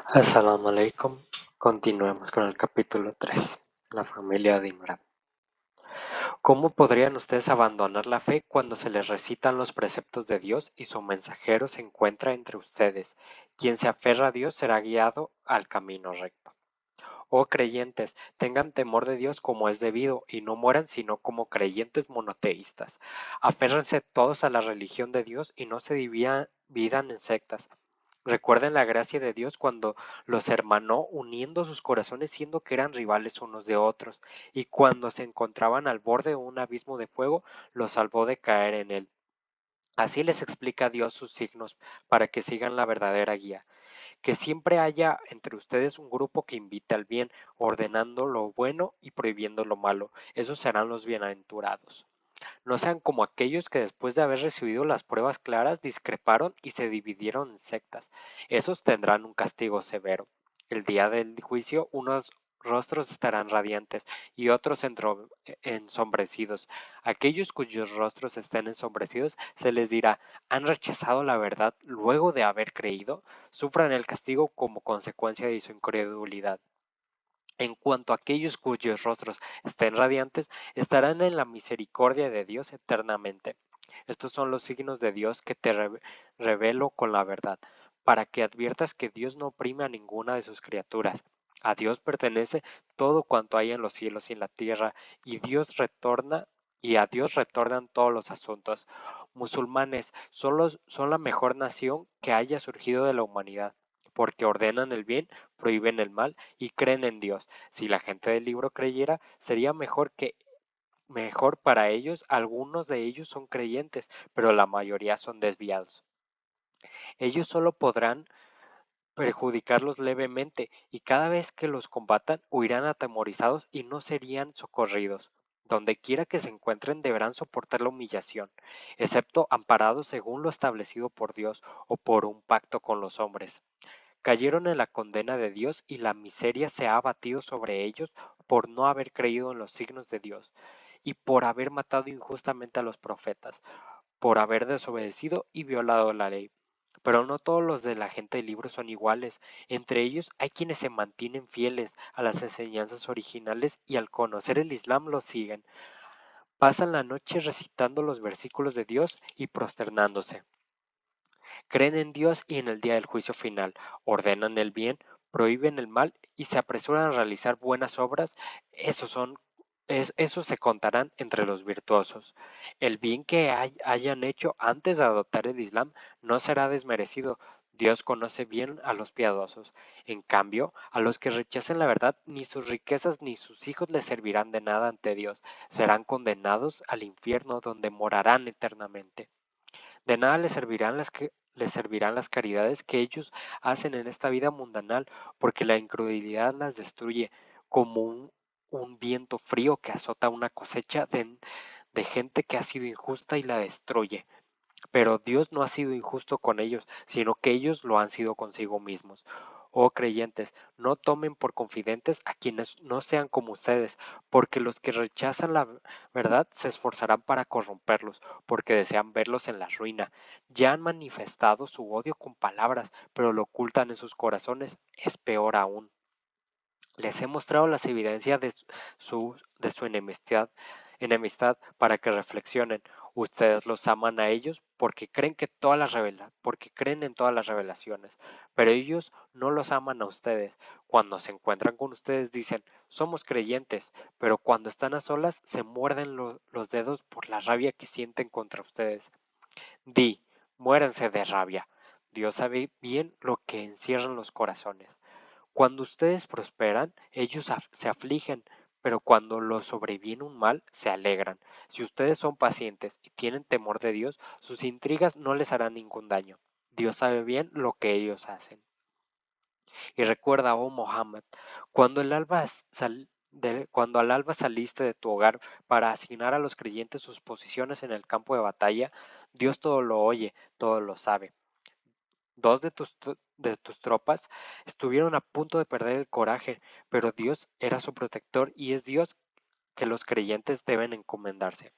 Assalamu alaikum. Continuemos con el capítulo 3, la familia de Imran. ¿Cómo podrían ustedes abandonar la fe cuando se les recitan los preceptos de Dios y su mensajero se encuentra entre ustedes? Quien se aferra a Dios será guiado al camino recto. Oh creyentes, tengan temor de Dios como es debido y no mueran sino como creyentes monoteístas. Aférrense todos a la religión de Dios y no se dividan en sectas. Recuerden la gracia de Dios cuando los hermanó uniendo sus corazones siendo que eran rivales unos de otros, y cuando se encontraban al borde de un abismo de fuego, los salvó de caer en él. Así les explica Dios sus signos para que sigan la verdadera guía. Que siempre haya entre ustedes un grupo que invite al bien, ordenando lo bueno y prohibiendo lo malo. Esos serán los bienaventurados. No sean como aquellos que después de haber recibido las pruebas claras discreparon y se dividieron en sectas. Esos tendrán un castigo severo. El día del juicio unos rostros estarán radiantes y otros ensombrecidos. Aquellos cuyos rostros estén ensombrecidos se les dirá, ¿han rechazado la verdad luego de haber creído? Sufran el castigo como consecuencia de su incredulidad. En cuanto a aquellos cuyos rostros estén radiantes, estarán en la misericordia de Dios eternamente. Estos son los signos de Dios que te revelo con la verdad, para que adviertas que Dios no oprime a ninguna de sus criaturas. A Dios pertenece todo cuanto hay en los cielos y en la tierra, y a Dios retornan todos los asuntos. Musulmanes son la mejor nación que haya surgido de la humanidad, porque ordenan el bien, prohíben el mal y creen en Dios. Si la gente del libro creyera, sería mejor para ellos. Algunos de ellos son creyentes, pero la mayoría son desviados. Ellos solo podrán perjudicarlos levemente, y cada vez que los combatan huirán atemorizados y no serían socorridos. Donde quiera que se encuentren deberán soportar la humillación, excepto amparados según lo establecido por Dios o por un pacto con los hombres. Cayeron en la condena de Dios y la miseria se ha abatido sobre ellos por no haber creído en los signos de Dios y por haber matado injustamente a los profetas, por haber desobedecido y violado la ley. Pero no todos los de la gente del libro son iguales. Entre ellos hay quienes se mantienen fieles a las enseñanzas originales y al conocer el Islam lo siguen. Pasan la noche recitando los versículos de Dios y prosternándose. Creen en Dios y en el día del juicio final, ordenan el bien, prohíben el mal y se apresuran a realizar buenas obras. Esos se contarán entre los virtuosos. El bien que hayan hecho antes de adoptar el Islam no será desmerecido. Dios conoce bien a los piadosos. En cambio, a los que rechacen la verdad, ni sus riquezas ni sus hijos les servirán de nada ante Dios. Serán condenados al infierno donde morarán eternamente. De nada les servirán las caridades que ellos hacen en esta vida mundanal, porque la incredulidad las destruye como un viento frío que azota una cosecha de gente que ha sido injusta y la destruye. Pero Dios no ha sido injusto con ellos, sino que ellos lo han sido consigo mismos. Oh creyentes, no tomen por confidentes a quienes no sean como ustedes, porque los que rechazan la verdad se esforzarán para corromperlos, porque desean verlos en la ruina. Ya han manifestado su odio con palabras, pero lo ocultan en sus corazones. Es peor aún. Les he mostrado las evidencias de su enemistad para que reflexionen. Ustedes los aman a ellos porque creen en todas las revelaciones, pero ellos no los aman a ustedes. Cuando se encuentran con ustedes dicen, somos creyentes, pero cuando están a solas se muerden los dedos por la rabia que sienten contra ustedes. Di, muéranse de rabia. Dios sabe bien lo que encierran los corazones. Cuando ustedes prosperan, ellos se afligen, pero cuando los sobreviene un mal, se alegran. Si ustedes son pacientes y tienen temor de Dios, sus intrigas no les harán ningún daño. Dios sabe bien lo que ellos hacen. Y recuerda, oh Mohammed, cuando cuando al alba saliste de tu hogar para asignar a los creyentes sus posiciones en el campo de batalla, Dios todo lo oye, todo lo sabe. Dos de tus tropas estuvieron a punto de perder el coraje, pero Dios era su protector y es Dios que los creyentes deben encomendarse.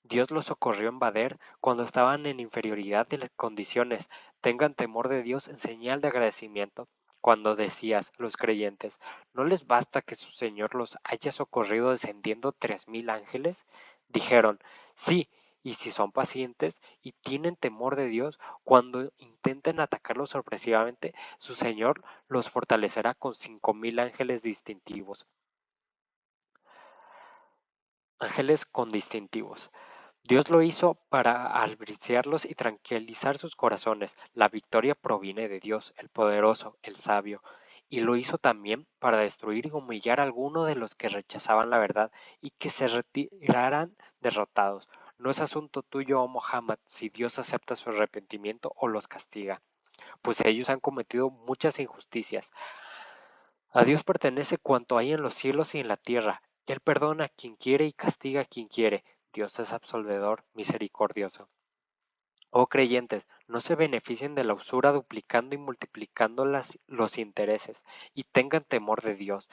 Dios los socorrió en Badr cuando estaban en inferioridad de las condiciones. Tengan temor de Dios en señal de agradecimiento. Cuando decías, los creyentes, ¿no les basta que su Señor los haya socorrido descendiendo 3000 ángeles? Dijeron, sí, y si son pacientes y tienen temor de Dios, cuando intenten atacarlos sorpresivamente, su Señor los fortalecerá con 5000 ángeles distintivos. Ángeles con distintivos. Dios lo hizo para albriciarlos y tranquilizar sus corazones. La victoria proviene de Dios, el poderoso, el sabio. Y lo hizo también para destruir y humillar a alguno de los que rechazaban la verdad y que se retiraran derrotados. No es asunto tuyo, oh Muhammad, si Dios acepta su arrepentimiento o los castiga, pues ellos han cometido muchas injusticias. A Dios pertenece cuanto hay en los cielos y en la tierra. Él perdona a quien quiere y castiga a quien quiere. Dios es absolvedor, misericordioso. Oh creyentes, no se beneficien de la usura duplicando y multiplicando los intereses, y tengan temor de Dios,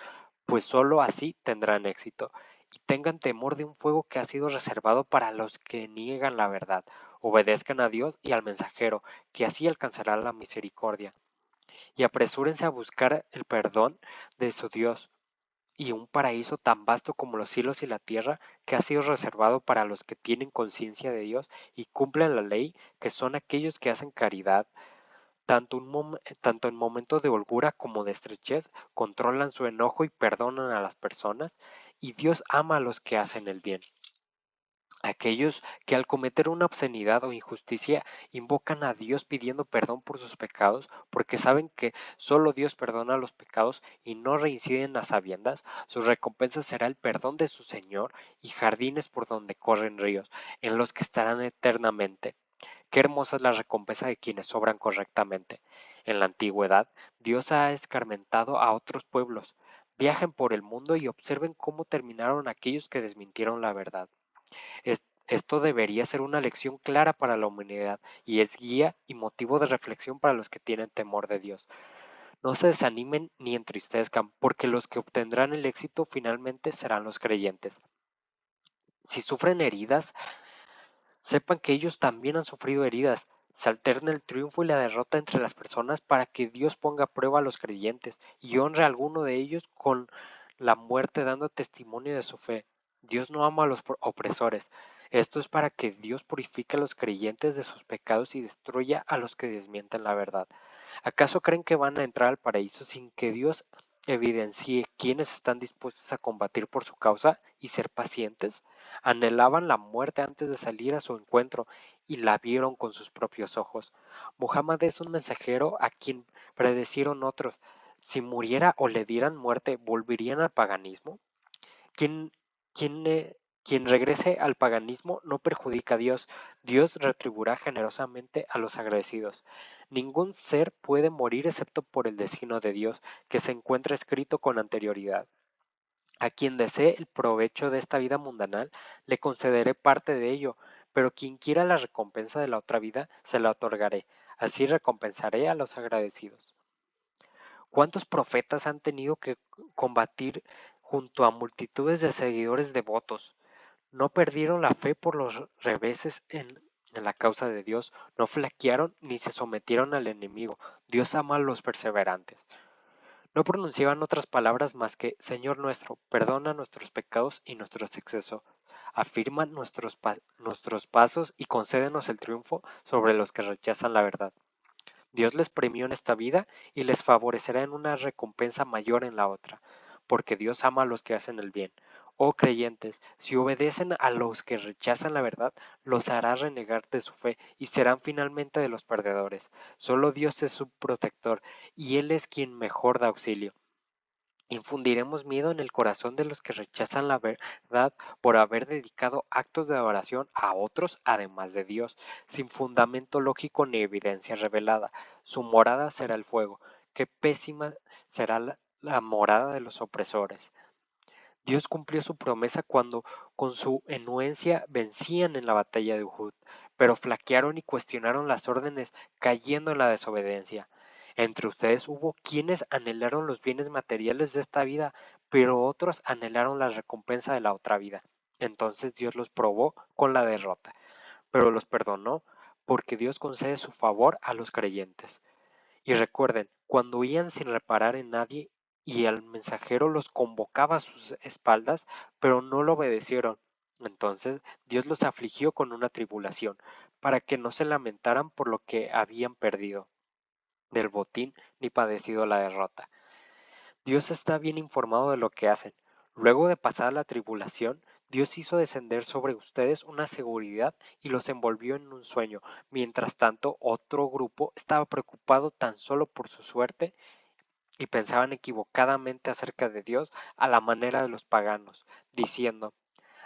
pues sólo así tendrán éxito. Y tengan temor de un fuego que ha sido reservado para los que niegan la verdad. Obedezcan a Dios y al mensajero, que así alcanzará la misericordia. Y apresúrense a buscar el perdón de su Dios y un paraíso tan vasto como los cielos y la tierra, que ha sido reservado para los que tienen conciencia de Dios y cumplen la ley, que son aquellos que hacen caridad, tanto en momentos de holgura como de estrechez, controlan su enojo y perdonan a las personas, y Dios ama a los que hacen el bien. Aquellos que al cometer una obscenidad o injusticia invocan a Dios pidiendo perdón por sus pecados, porque saben que solo Dios perdona los pecados y no reinciden a sabiendas, su recompensa será el perdón de su Señor y jardines por donde corren ríos, en los que estarán eternamente. Qué hermosa es la recompensa de quienes obran correctamente. En la antigüedad, Dios ha escarmentado a otros pueblos. Viajen por el mundo y observen cómo terminaron aquellos que desmintieron la verdad. Esto debería ser una lección clara para la humanidad y es guía y motivo de reflexión para los que tienen temor de Dios. No se desanimen ni entristezcan, porque los que obtendrán el éxito finalmente serán los creyentes. Si sufren heridas, sepan que ellos también han sufrido heridas. Se alterna el triunfo y la derrota entre las personas para que Dios ponga a prueba a los creyentes y honre a alguno de ellos con la muerte dando testimonio de su fe. Dios no ama a los opresores. Esto es para que Dios purifique a los creyentes de sus pecados y destruya a los que desmienten la verdad. ¿Acaso creen que van a entrar al paraíso sin que Dios evidencie quiénes están dispuestos a combatir por su causa y ser pacientes? Anhelaban la muerte antes de salir a su encuentro y la vieron con sus propios ojos. Muhammad es un mensajero a quien predecieron otros. Si muriera o le dieran muerte, ¿volverían al paganismo? Quien, quien regrese al paganismo no perjudica a Dios. Dios retribuirá generosamente a los agradecidos. Ningún ser puede morir excepto por el destino de Dios, que se encuentra escrito con anterioridad. A quien desee el provecho de esta vida mundanal, le concederé parte de ello, pero quien quiera la recompensa de la otra vida, se la otorgaré. Así recompensaré a los agradecidos. ¿Cuántos profetas han tenido que combatir junto a multitudes de seguidores devotos? No perdieron la fe por los reveses en la causa de Dios, no flaquearon ni se sometieron al enemigo. Dios ama a los perseverantes. No pronunciaban otras palabras más que Señor nuestro, perdona nuestros pecados y nuestros excesos. Afirma nuestros pasos y concédenos el triunfo sobre los que rechazan la verdad. Dios les premió en esta vida y les favorecerá en una recompensa mayor en la otra, porque Dios ama a los que hacen el bien. Oh creyentes, si obedecen a los que rechazan la verdad, los hará renegar de su fe y serán finalmente de los perdedores. Solo Dios es su protector y Él es quien mejor da auxilio. Infundiremos miedo en el corazón de los que rechazan la verdad por haber dedicado actos de adoración a otros además de Dios, sin fundamento lógico ni evidencia revelada. Su morada será el fuego. Qué pésima será la morada de los opresores. Dios cumplió su promesa cuando con su enuencia vencían en la batalla de Uhud, pero flaquearon y cuestionaron las órdenes, cayendo en la desobediencia. Entre ustedes hubo quienes anhelaron los bienes materiales de esta vida, pero otros anhelaron la recompensa de la otra vida. Entonces Dios los probó con la derrota, pero los perdonó porque Dios concede su favor a los creyentes. Y recuerden, cuando huían sin reparar en nadie y el mensajero los convocaba a sus espaldas, pero no lo obedecieron. Entonces Dios los afligió con una tribulación, para que no se lamentaran por lo que habían perdido del botín ni padecido la derrota. Dios está bien informado de lo que hacen. Luego de pasar la tribulación, Dios hizo descender sobre ustedes una seguridad y los envolvió en un sueño. Mientras tanto, otro grupo estaba preocupado tan solo por su suerte y pensaban equivocadamente acerca de Dios a la manera de los paganos, diciendo,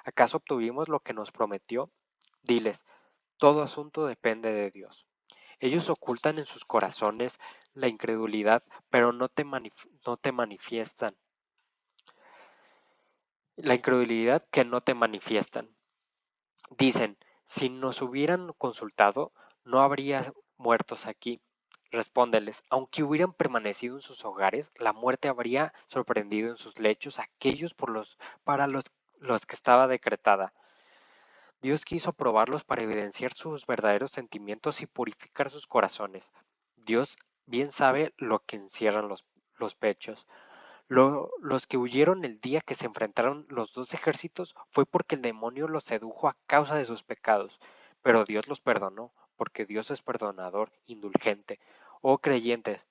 ¿acaso obtuvimos lo que nos prometió? Diles, todo asunto depende de Dios. Ellos ocultan en sus corazones la incredulidad, pero no te manifiestan. La incredulidad que no te manifiestan. Dicen, si nos hubieran consultado, no habría muertos aquí. Respóndeles, aunque hubieran permanecido en sus hogares, la muerte habría sorprendido en sus lechos a aquellos para los que estaba decretada. Dios quiso probarlos para evidenciar sus verdaderos sentimientos y purificar sus corazones. Dios bien sabe lo que encierran los pechos. Los que huyeron el día que se enfrentaron los dos ejércitos fue porque el demonio los sedujo a causa de sus pecados, pero Dios los perdonó, porque Dios es perdonador, indulgente. Oh creyentes,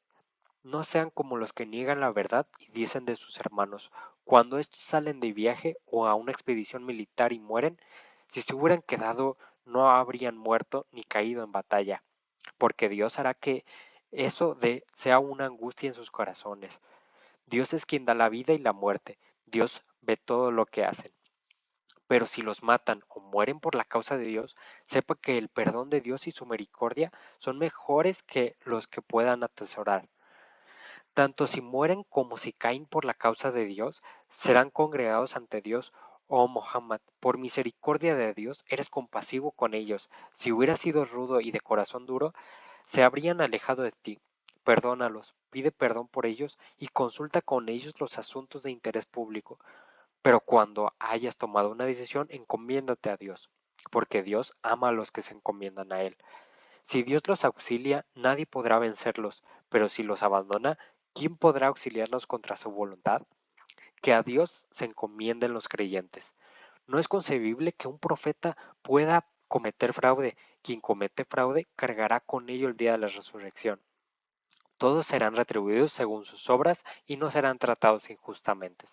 no sean como los que niegan la verdad y dicen de sus hermanos, cuando estos salen de viaje o a una expedición militar y mueren, si se hubieran quedado no habrían muerto ni caído en batalla, porque Dios hará que sea una angustia en sus corazones. Dios es quien da la vida y la muerte. Dios ve todo lo que hacen. Pero si los matan o mueren por la causa de Dios, sepa que el perdón de Dios y su misericordia son mejores que los que puedan atesorar. Tanto si mueren como si caen por la causa de Dios, serán congregados ante Dios. Oh Muhammad, por misericordia de Dios, eres compasivo con ellos. Si hubieras sido rudo y de corazón duro, se habrían alejado de ti. Perdónalos, pide perdón por ellos y consulta con ellos los asuntos de interés público. Pero cuando hayas tomado una decisión, encomiéndate a Dios, porque Dios ama a los que se encomiendan a Él. Si Dios los auxilia, nadie podrá vencerlos, pero si los abandona, ¿quién podrá auxiliarlos contra su voluntad? Que a Dios se encomienden los creyentes. No es concebible que un profeta pueda cometer fraude. Quien comete fraude cargará con ello el día de la resurrección. Todos serán retribuidos según sus obras y no serán tratados injustamente.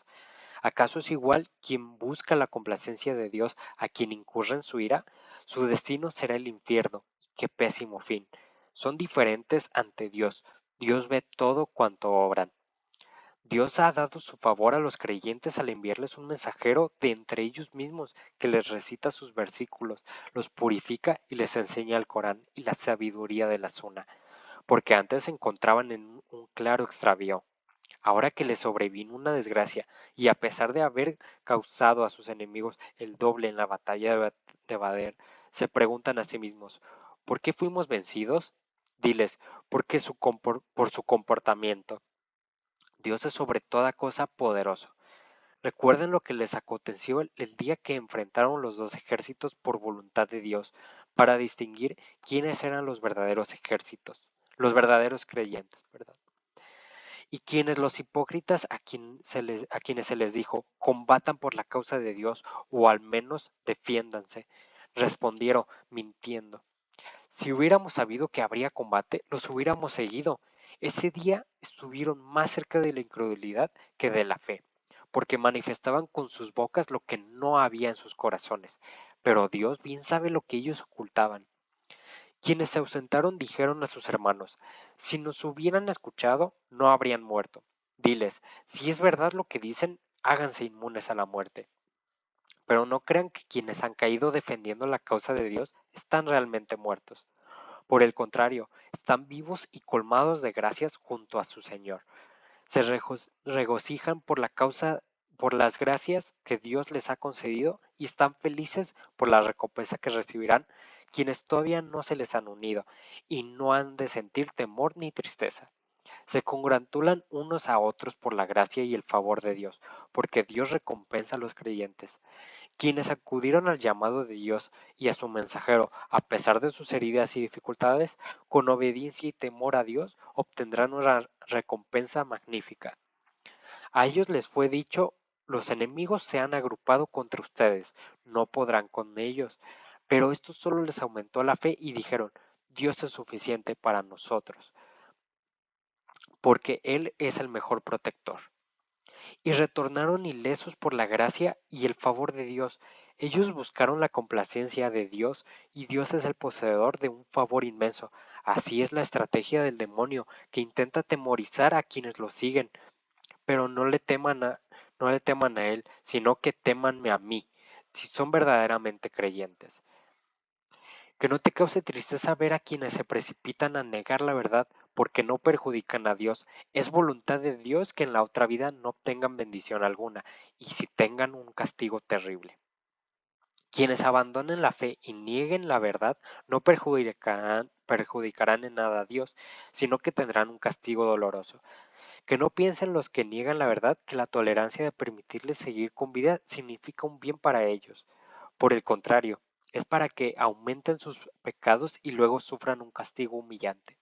¿Acaso es igual quien busca la complacencia de Dios a quien incurre en su ira? Su destino será el infierno. ¡Qué pésimo fin! Son diferentes ante Dios. Dios ve todo cuanto obran. Dios ha dado su favor a los creyentes al enviarles un mensajero de entre ellos mismos que les recita sus versículos, los purifica y les enseña el Corán y la sabiduría de la Sunna, porque antes se encontraban en un claro extravío. Ahora que les sobrevino una desgracia, y a pesar de haber causado a sus enemigos el doble en la batalla de Badr, se preguntan a sí mismos, ¿por qué fuimos vencidos? Diles, por su comportamiento. Dios es sobre toda cosa poderoso. Recuerden lo que les aconteció el día que enfrentaron los dos ejércitos por voluntad de Dios, para distinguir quiénes eran los verdaderos ejércitos, los verdaderos creyentes, ¿verdad? Y quienes los hipócritas a quienes se les dijo, combatan por la causa de Dios o al menos defiéndanse, respondieron mintiendo. Si hubiéramos sabido que habría combate, los hubiéramos seguido. Ese día estuvieron más cerca de la incredulidad que de la fe, porque manifestaban con sus bocas lo que no había en sus corazones. Pero Dios bien sabe lo que ellos ocultaban. Quienes se ausentaron dijeron a sus hermanos, si nos hubieran escuchado, no habrían muerto. Diles, si es verdad lo que dicen, háganse inmunes a la muerte. Pero no crean que quienes han caído defendiendo la causa de Dios están realmente muertos. Por el contrario, están vivos y colmados de gracias junto a su Señor. Se regocijan por la causa, por las gracias que Dios les ha concedido y están felices por la recompensa que recibirán quienes todavía no se les han unido y no han de sentir temor ni tristeza. Se congratulan unos a otros por la gracia y el favor de Dios, porque Dios recompensa a los creyentes. Quienes acudieron al llamado de Dios y a su mensajero, a pesar de sus heridas y dificultades, con obediencia y temor a Dios, obtendrán una recompensa magnífica. A ellos les fue dicho, los enemigos se han agrupado contra ustedes, no podrán con ellos. Pero esto solo les aumentó la fe y dijeron, Dios es suficiente para nosotros, porque Él es el mejor protector. Y retornaron ilesos por la gracia y el favor de Dios. Ellos buscaron la complacencia de Dios y Dios es el poseedor de un favor inmenso. Así es la estrategia del demonio, que intenta atemorizar a quienes lo siguen, pero no le teman a él, sino que témanme a mí, si son verdaderamente creyentes. Que no te cause tristeza ver a quienes se precipitan a negar la verdad porque no perjudican a Dios. Es voluntad de Dios que en la otra vida no obtengan bendición alguna, y si tengan un castigo terrible. Quienes abandonen la fe y nieguen la verdad no perjudicarán en nada a Dios, sino que tendrán un castigo doloroso. Que no piensen los que niegan la verdad que la tolerancia de permitirles seguir con vida significa un bien para ellos. Por el contrario, es para que aumenten sus pecados y luego sufran un castigo humillante.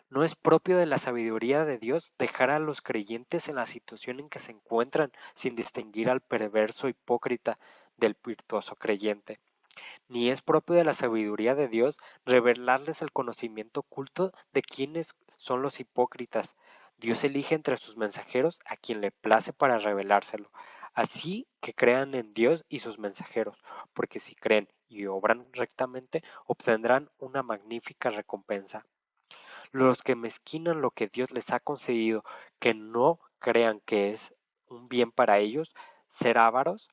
No es propio de la sabiduría de Dios dejar a los creyentes en la situación en que se encuentran sin distinguir al perverso hipócrita del virtuoso creyente. Ni es propio de la sabiduría de Dios revelarles el conocimiento oculto de quienes son los hipócritas. Dios elige entre sus mensajeros a quien le place para revelárselo. Así que crean en Dios y sus mensajeros, porque si creen y obran rectamente, obtendrán una magnífica recompensa. Los que mezquinan lo que Dios les ha concedido, que no crean que es un bien para ellos ser ávaros,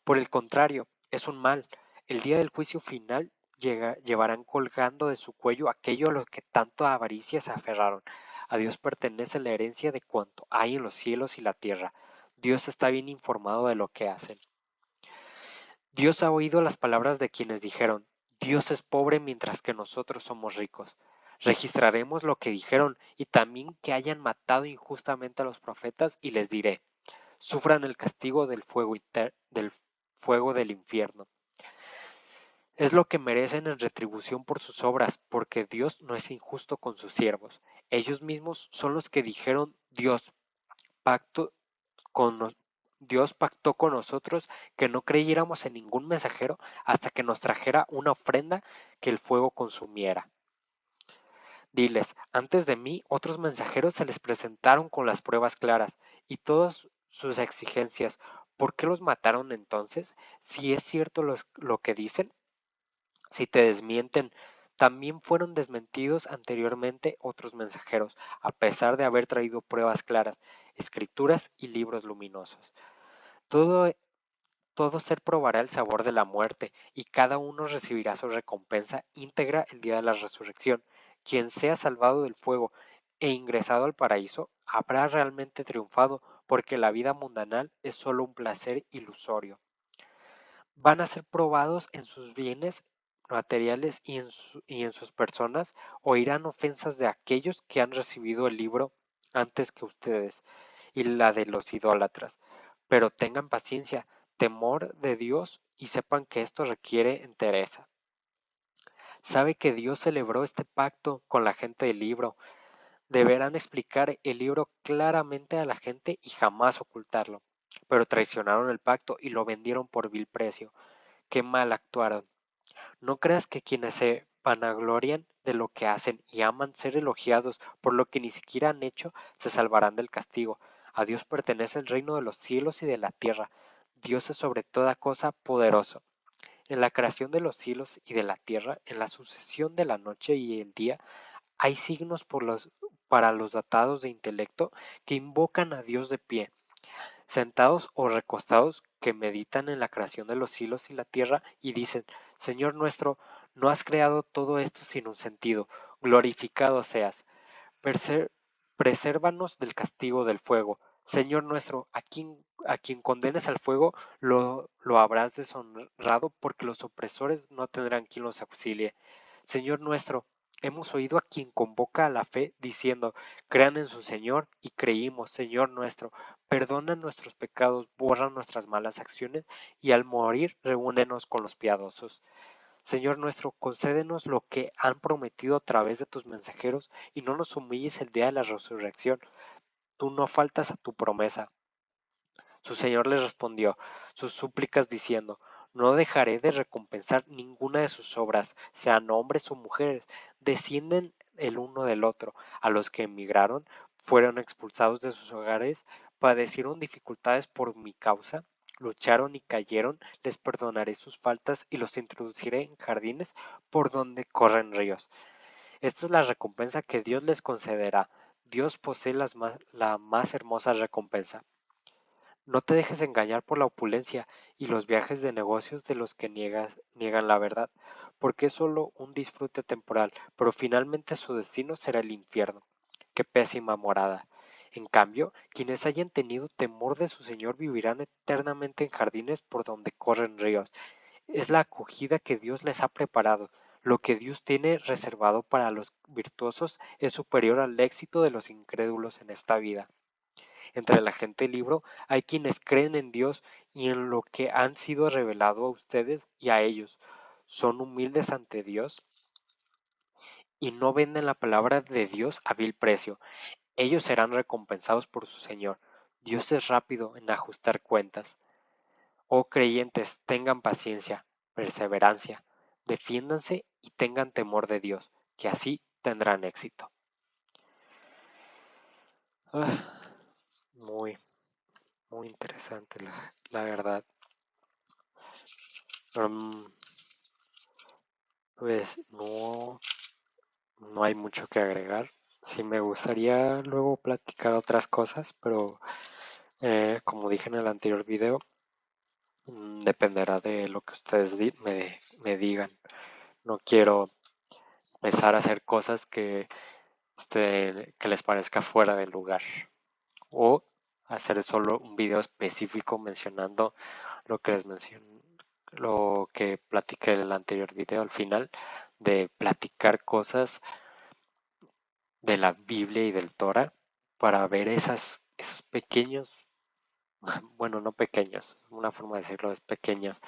por el contrario, es un mal. El día del juicio final llevarán colgando de su cuello aquello a lo que tanto avaricia se aferraron. A Dios pertenece la herencia de cuanto hay en los cielos y la tierra. Dios está bien informado de lo que hacen. Dios ha oído las palabras de quienes dijeron, Dios es pobre mientras que nosotros somos ricos. Registraremos lo que dijeron y también que hayan matado injustamente a los profetas y les diré, sufran el castigo del fuego del infierno. Es lo que merecen en retribución por sus obras, porque Dios no es injusto con sus siervos. Ellos mismos son los que dijeron pacto con nos- Dios pactó con nosotros que no creyéramos en ningún mensajero hasta que nos trajera una ofrenda que el fuego consumiera. Diles, antes de mí otros mensajeros se les presentaron con las pruebas claras y todas sus exigencias. ¿Por qué los mataron entonces? Si es cierto lo que dicen, si te desmienten, también fueron desmentidos anteriormente otros mensajeros, a pesar de haber traído pruebas claras, escrituras y libros luminosos. Todo todo ser probará el sabor de la muerte, y cada uno recibirá su recompensa íntegra el día de la resurrección. Quien sea salvado del fuego e ingresado al paraíso habrá realmente triunfado, porque la vida mundanal es solo un placer ilusorio. Van a ser probados en sus bienes materiales y en sus personas, oirán ofensas de aquellos que han recibido el libro antes que ustedes, y la de los idólatras. Pero tengan paciencia, temor de Dios y sepan que esto requiere entereza. Sabe que Dios celebró este pacto con la gente del libro. Deberán explicar el libro claramente a la gente y jamás ocultarlo. Pero traicionaron el pacto y lo vendieron por vil precio. Qué mal actuaron. No creas que quienes se vanaglorian de lo que hacen y aman ser elogiados por lo que ni siquiera han hecho, se salvarán del castigo. A Dios pertenece el reino de los cielos y de la tierra. Dios es sobre toda cosa poderoso. En la creación de los cielos y de la tierra, en la sucesión de la noche y el día, hay signos para los datados de intelecto que invocan a Dios de pie, sentados o recostados, que meditan en la creación de los cielos y la tierra y dicen, Señor nuestro, no has creado todo esto sin un sentido, glorificado seas. Perse- Presérvanos del castigo del fuego. Señor nuestro, a quien condenes al fuego, lo habrás deshonrado, porque los opresores no tendrán quien los auxilie. Señor nuestro, hemos oído a quien convoca a la fe, diciendo, crean en su Señor, y creímos, Señor nuestro, perdona nuestros pecados, borra nuestras malas acciones, y al morir reúnenos con los piadosos. Señor nuestro, concédenos lo que han prometido a través de tus mensajeros y no nos humilles el día de la resurrección. Tú no faltas a tu promesa. Su señor le respondió sus súplicas diciendo, no dejaré de recompensar ninguna de sus obras, sean hombres o mujeres, descienden el uno del otro. A los que emigraron, fueron expulsados de sus hogares, padecieron dificultades por mi causa, lucharon y cayeron, les perdonaré sus faltas y los introduciré en jardines por donde corren ríos. Esta es la recompensa que Dios les concederá. Dios posee la más hermosa recompensa. No te dejes engañar por la opulencia y los viajes de negocios de los que niegan la verdad, porque es solo un disfrute temporal, pero finalmente su destino será el infierno. Qué pésima morada. En cambio, quienes hayan tenido temor de su Señor vivirán eternamente en jardines por donde corren ríos. Es la acogida que Dios les ha preparado. Lo que Dios tiene reservado para los virtuosos es superior al éxito de los incrédulos en esta vida. Entre la gente libre hay quienes creen en Dios y en lo que han sido revelado a ustedes y a ellos. Son humildes ante Dios y no venden la palabra de Dios a vil precio. Ellos serán recompensados por su Señor. Dios es rápido en ajustar cuentas. Oh creyentes, tengan paciencia, perseverancia, defiéndanse y tengan temor de Dios, que así tendrán éxito. Ah, muy, muy interesante la verdad. Um, Pues no hay mucho que agregar. Sí me gustaría luego platicar otras cosas, pero como dije en el anterior video, dependerá de lo que ustedes me digan. No quiero empezar a hacer cosas que les parezca fuera del lugar o hacer solo un video específico mencionando lo que les mencioné, lo que platiqué en el anterior video al final, de platicar cosas de la Biblia y del Torah para ver esos pequeños, bueno, no pequeños, una forma de decirlo es pequeños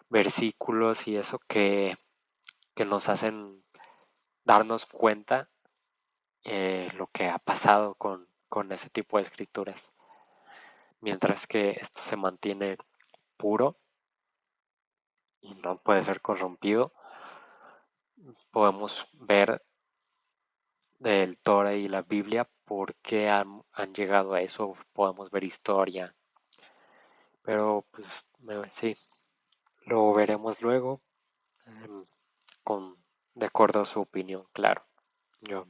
versículos y eso que nos hacen darnos cuenta lo que ha pasado con ese tipo de escrituras. Mientras que esto se mantiene puro y no puede ser corrompido, podemos ver del Torah y la Biblia por qué han llegado a eso, podemos ver historia, pero pues sí, lo veremos luego, em, con, de acuerdo a su opinión, claro. Yo,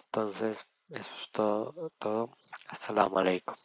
entonces, eso es todo. Assalamu alaikum.